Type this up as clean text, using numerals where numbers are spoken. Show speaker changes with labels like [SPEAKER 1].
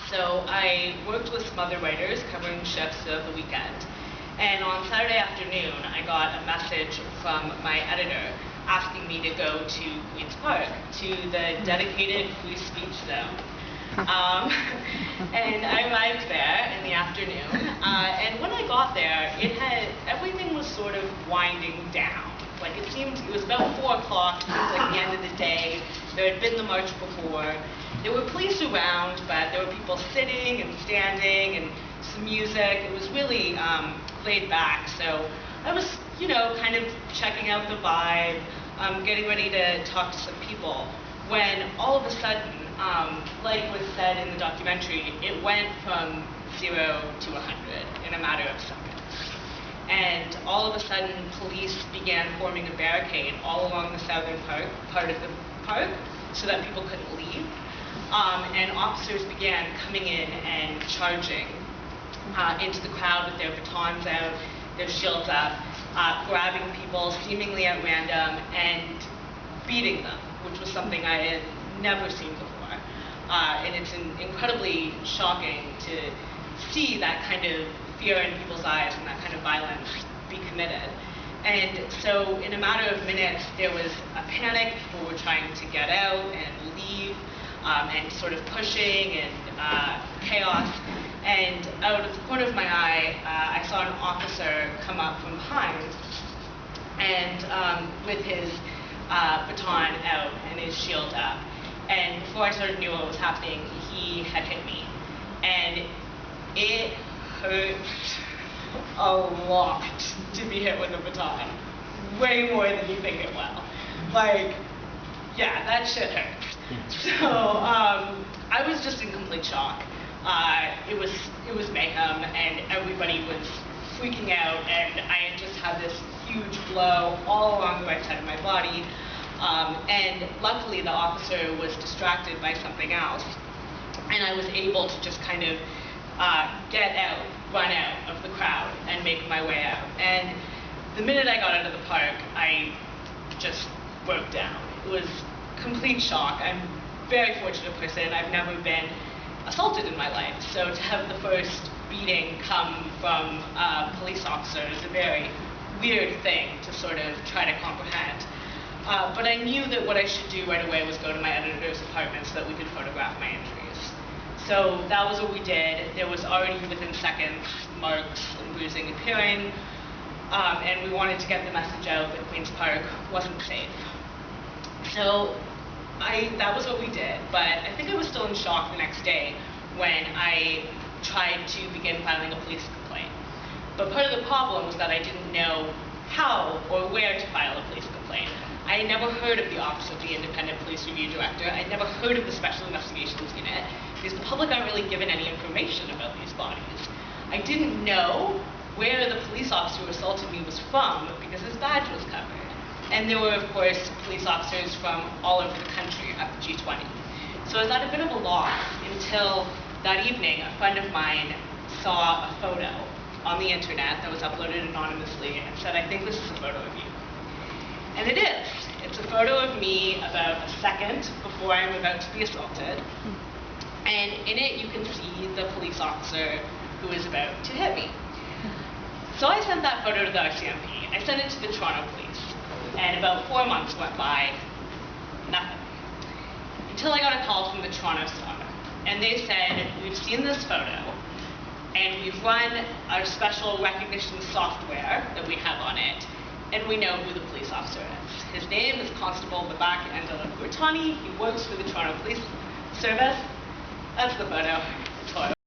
[SPEAKER 1] So I worked with some other writers covering shifts throughout the weekend. And on Saturday afternoon, I got a message from my editor asking me to go to Queen's Park, to the dedicated free speech zone. And I arrived there in the afternoon, and when I got there, everything was sort of winding down. Like it was about 4 o'clock, it seemed like the end of the day. There had been the march before. There were police around, but there were people sitting and standing and some music. It was really laid back. So I was, kind of checking out the vibe, getting ready to talk to some people, when all of a sudden, like was said in the documentary, it went from 0 to 100 in a matter of seconds. And all of a sudden, police began forming a barricade all along the southern part of the park so that people couldn't leave. And officers began coming in and charging into the crowd with their batons out, their shields up, grabbing people seemingly at random and beating them, which was something I had never seen before. And it's incredibly shocking to see that kind of fear in people's eyes and that kind of violence be committed. And so in a matter of minutes, there was a panic. People were trying to get out and leave, and sort of pushing and chaos. And out of the corner of my eye, I saw an officer come up from behind and with his baton out and his shield up. And before I sort of knew what was happening, he had hit me. And it hurt a lot to be hit with a baton. Way more than you think it will. Like, yeah, that shit hurt. So I was just in complete shock. It was mayhem, and everybody was freaking out, and I had just had this huge blow all along the right side of my body. And luckily the officer was distracted by something else, and I was able to just kind of get out, run out of the crowd, and make my way out. And the minute I got out of the park, I just broke down. It was complete shock. I'm a very fortunate person. I've never been assaulted in my life, so to have the first beating come from a police officer is a very weird thing to sort of try to comprehend. But I knew that what I should do right away was go to my editor's apartment so that we could photograph my injuries. So that was what we did. There was already within seconds marks and bruising appearing, and we wanted to get the message out that Queen's Park wasn't safe. So that was what we did, but I think I was still in shock the next day when I tried to begin filing a police complaint. But part of the problem was that I didn't know how or where to file a police complaint. I had never heard of the Office of the Independent Police Review Director. I'd never heard of the Special Investigations Unit, because the public aren't really given any information about these bodies. I didn't know where the police officer who assaulted me was from, because his badge was covered. And there were, of course, police officers from all over the country at the G20. So I was at a bit of a loss until that evening a friend of mine saw a photo on the internet that was uploaded anonymously and said, "I think this is a photo of you." And it is. It's a photo of me about a second before I'm about to be assaulted. And in it you can see the police officer who is about to hit me. So I sent that photo to the RCMP. I sent it to the Toronto police. And about 4 months went by, nothing. Until I got a call from the Toronto Star. And they said, "We've seen this photo, and we've run our special recognition software that we have on it, and we know who the police officer is. His name is Constable Babak Andela. He works for the Toronto Police Service." That's the photo. It's horrible.